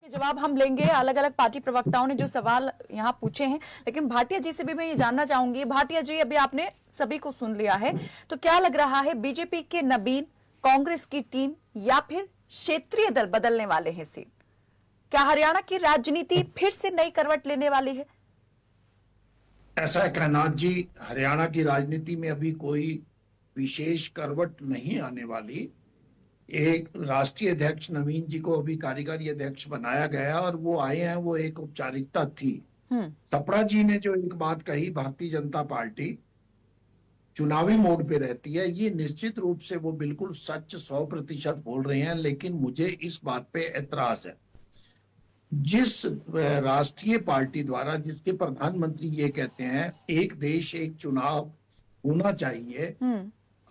जवाब हम लेंगे। अलग अलग पार्टी प्रवक्ताओं ने जो सवाल यहाँ पूछे हैं, लेकिन भाटिया जी से भी मैं ये जानना चाहूंगी। भाटिया जी, अभी आपने सभी को सुन लिया है, तो क्या लग रहा है, बीजेपी के नबीन, कांग्रेस की टीम या फिर क्षेत्रीय दल बदलने वाले हैं सीट? क्या हरियाणा की राजनीति फिर से नई करवट लेने वाली है? ऐसा है कायनात जी, हरियाणा की राजनीति में अभी कोई विशेष करवट नहीं आने वाली। एक राष्ट्रीय अध्यक्ष नवीन जी को अभी कार्यकारी अध्यक्ष बनाया गया और वो आए हैं, वो एक औपचारिकता थी। सपड़ा जी ने जो एक बात कही, भारतीय जनता पार्टी चुनावी मोड पे रहती है, ये निश्चित रूप से वो बिल्कुल सच 100% बोल रहे हैं। लेकिन मुझे इस बात पे एतराज है, जिस राष्ट्रीय पार्टी द्वारा, जिसके प्रधानमंत्री ये कहते हैं एक देश एक चुनाव होना चाहिए।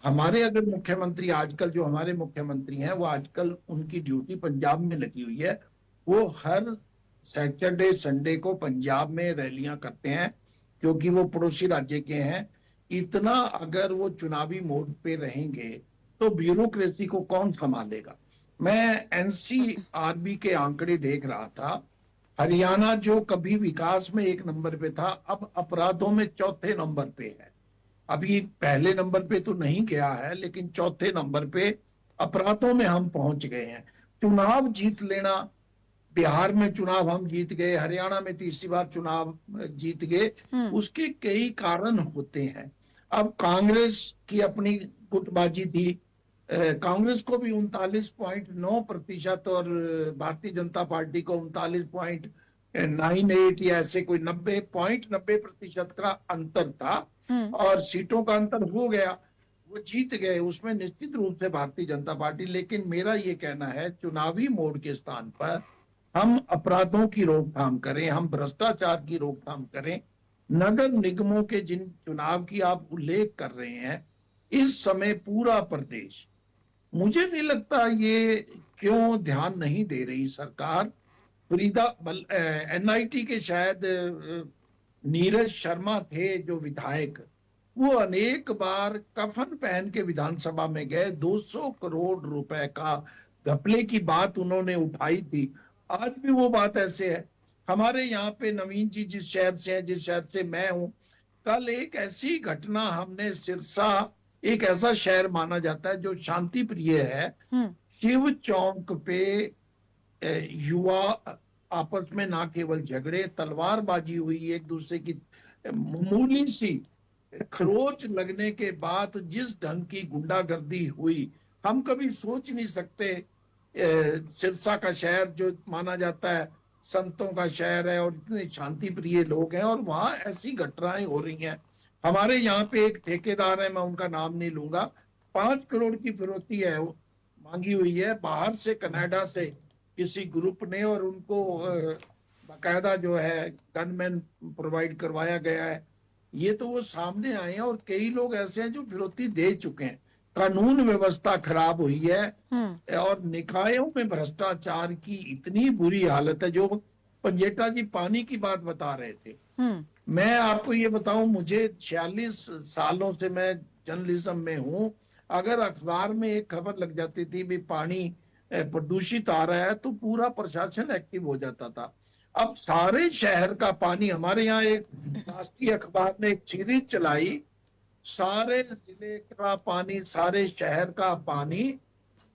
हमारे अगर मुख्यमंत्री आजकल, जो हमारे मुख्यमंत्री हैं, वो आजकल उनकी ड्यूटी पंजाब में लगी हुई है। वो हर सैटरडे संडे को पंजाब में रैलियां करते हैं, क्योंकि वो पड़ोसी राज्य के हैं। इतना अगर वो चुनावी मोड पे रहेंगे तो ब्यूरोक्रेसी को कौन संभालेगा? मैं एनसीआरबी के आंकड़े देख रहा था। हरियाणा जो कभी विकास में 1 नंबर पे था, अब अपराधों में चौथे नंबर पे है। अभी पहले नंबर पे तो नहीं गया है, लेकिन चौथे नंबर पे अपराधों में हम पहुंच गए हैं। चुनाव जीत लेना, बिहार में चुनाव हम जीत गए, हरियाणा में तीसरी बार चुनाव जीत गए, उसके कई कारण होते हैं। अब कांग्रेस की अपनी गुटबाजी थी, कांग्रेस को भी 39.9% और भारतीय जनता पार्टी को 39.98 या ऐसे कोई 90.90% का अंतर था। और सीटों का अंतर हो गया, वो जीत गए, उसमें निश्चित रूप से भारतीय जनता पार्टी। लेकिन मेरा ये कहना है, चुनावी मोड के स्थान पर हम अपराधों की रोकथाम करें, हम भ्रष्टाचार की रोकथाम करें। नगर निगमों के जिन चुनाव की आप उल्लेख कर रहे हैं, इस समय पूरा प्रदेश, मुझे नहीं लगता ये क्यों ध्यान नहीं दे रही सरकार। फरीदा एनआईटी के शायद नीरज शर्मा थे जो विधायक, वो अनेक बार कफन पहन के विधानसभा में गए, 200 करोड़ रुपए का घपले की बात उन्होंने उठाई थी। आज भी वो बात ऐसे है। हमारे यहाँ पे नवीन जी जिस शहर से हैं, जिस शहर से मैं हूं, कल एक ऐसी घटना, हमने सिरसा, एक ऐसा शहर माना जाता है जो शांति प्रिय है, शिव चौक पे युवा आपस में ना केवल झगड़े, तलवारबाजी हुई, एक दूसरे की मामूली सी खरोच लगने के बाद जिस ढंग की गुंडागर्दी हुई, हम कभी सोच नहीं सकते। सिरसा का शहर जो माना जाता है संतों का शहर है और इतने शांति प्रिय लोग हैं, और वहां ऐसी घटनाएं हो रही हैं। हमारे यहाँ पे एक ठेकेदार है, मैं उनका नाम नहीं लूंगा, 5 करोड़ की फिरौती है मांगी हुई है बाहर से, कनाडा से किसी ग्रुप ने, और उनको बाकायदा जो है गनमैन प्रोवाइड करवाया गया है। ये तो वो सामने आए हैं, और कई लोग ऐसे हैं जो फिरौती दे चुके हैं। कानून व्यवस्था खराब हुई है और निकायों में भ्रष्टाचार की इतनी बुरी हालत है। जो पंजेटा जी पानी की बात बता रहे थे, मैं आपको ये बताऊं, मुझे 46 सालों से मैं जर्नलिज्म में हूं। अगर अखबार में एक खबर लग जाती थी भी पानी प्रदूषित आ रहा है, तो पूरा प्रशासन एक्टिव हो जाता था। अब सारे शहर का पानी, हमारे यहाँ एक राष्ट्रीय अखबार ने एक सीरीज चलाई, सारे जिले का पानी, सारे शहर का पानी,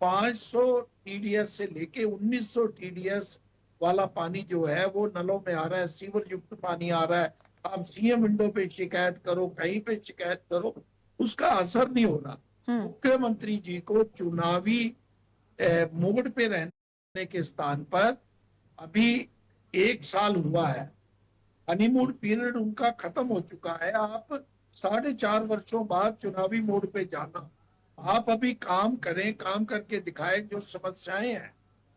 500 टीडीएस से लेके 1900 टीडीएस वाला पानी जो है वो नलों में आ रहा है, सीवर युक्त पानी आ रहा है। आप सीएम विंडो पे शिकायत करो, कहीं पे शिकायत करो, उसका असर नहीं हो रहा। मुख्यमंत्री जी को चुनावी मोड पे रहने के स्थान पर अभी 1 साल हुआ है, हनीमून पीरियड उनका खत्म हो चुका है। आप 4.5 वर्षों बाद चुनावी मोड पे जाना, आप अभी काम करें, काम करके दिखाएं, जो समस्याएं हैं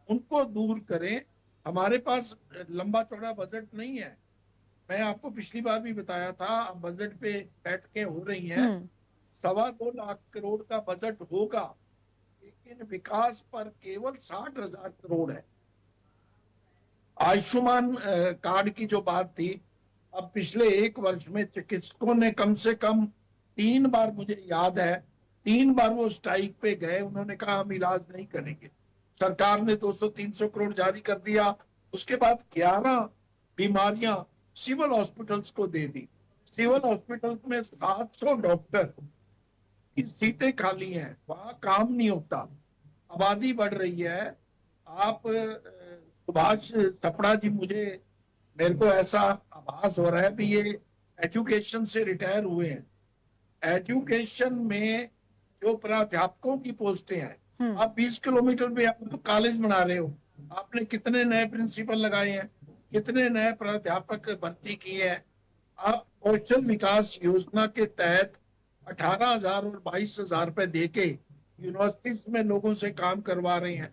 उनको दूर करें। हमारे पास लंबा चौड़ा बजट नहीं है, मैं आपको पिछली बार भी बताया था, बजट पे बैठ के हो रही हैं। 2.25 लाख करोड़ का बजट होगा, लेकिन विकास पर केवल 60,000 करोड़ है। आयुष्मान कार्ड की जो बात थी, अब पिछले 1 वर्ष में चिकित्सकों ने कम से कम 3 बार, मुझे याद है, 3 बार वो स्ट्राइक पे गए। उन्होंने कहा हम इलाज नहीं करेंगे। सरकार ने 200-300 करोड़ जारी कर दिया, उसके बाद 11 बीमारियां सिविल हॉस्पिटल्स को दे दी। सिविल हॉस्पिटल्स में 700 डॉक्टर की सीटें खाली हैं, वहां काम नहीं होता, आबादी बढ़ रही है। आप सुभाष सपड़ा जी, मेरे को ऐसा आभास हो रहा है कि ये एजुकेशन से रिटायर हुए हैं। एजुकेशन में जो प्राध्यापकों की पोस्टें हैं, आप 20 किलोमीटर में आप तो कॉलेज बना रहे हो, आपने कितने नए प्रिंसिपल लगाए हैं, कितने नए प्राध्यापक भर्ती किए हैं। आप कौशल विकास योजना के तहत 18,000 और 22,000 रुपए देके यूनिवर्सिटीज में लोगों से काम करवा रहे हैं।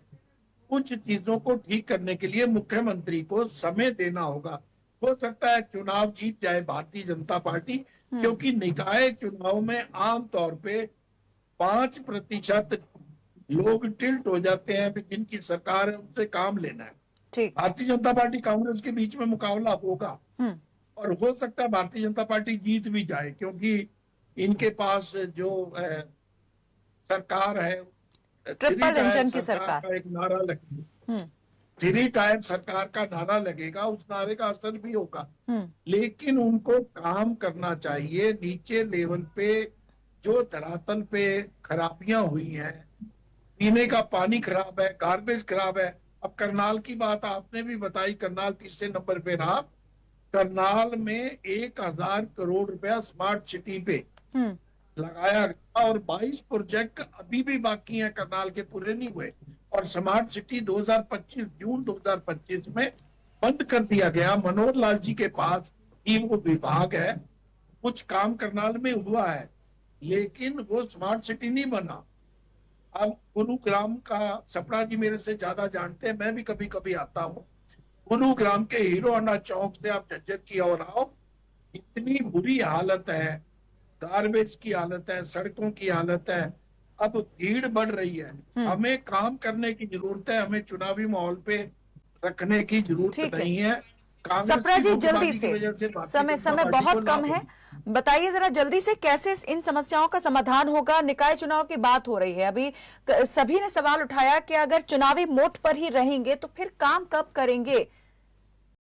कुछ चीजों को ठीक करने के लिए मुख्यमंत्री को समय देना होगा। हो सकता है चुनाव जीत जाए भारतीय जनता पार्टी, क्योंकि निकाय चुनाव में आमतौर पे 5% लोग टिल्ट हो जाते हैं कि जिनकी सरकार है उनसे काम लेना है। ठीक। भारतीय जनता पार्टी कांग्रेस के बीच में मुकाबला होगा और हो सकता है भारतीय जनता पार्टी जीत भी जाए, क्योंकि इनके पास जो सरकार है, ट्रिपल इंजन की सरकार का एक नारा लगेगा, 3 टायर सरकार का नारा लगेगा, उस नारे का असर भी होगा। लेकिन उनको काम करना चाहिए। नीचे लेवल पे जो धरातल पे खराबियां हुई हैं, पीने का पानी खराब है, गार्बेज खराब है। अब करनाल की बात आपने भी बताई, करनाल तीसरे नंबर पे रहा। करनाल में 1,000 करोड़ रुपया स्मार्ट सिटी पे लगाया गया और 22 प्रोजेक्ट अभी भी बाकी हैं करनाल के, पूरे नहीं हुए। और स्मार्ट सिटी 2025 जून 2025 में बंद कर दिया गया। मनोहर लाल जी के पास ही वो विभाग है, कुछ काम करनाल में हुआ है, लेकिन वो स्मार्ट सिटी नहीं बना। अब गुरुग्राम का सपड़ा जी मेरे से ज्यादा जानते हैं, मैं भी कभी कभी आता हूँ। गुरुग्राम के हीरो अन्ना चौक से आप झज्जर की ओर आओ, इतनी बुरी हालत है, गार्बेज की हालत है, सड़कों की हालत है। अब भीड़ बढ़ रही है, हमें काम करने की जरूरत है, हमें चुनावी माहौल पे रखने की जरूरत नहीं है। सपड़ा जी जल्दी से, समय बहुत कम है, बताइए जरा जल्दी से कैसे इन समस्याओं का समाधान होगा। निकाय चुनाव की बात हो रही है, अभी सभी ने सवाल उठाया कि अगर चुनावी मोड पर ही रहेंगे तो फिर काम कब करेंगे।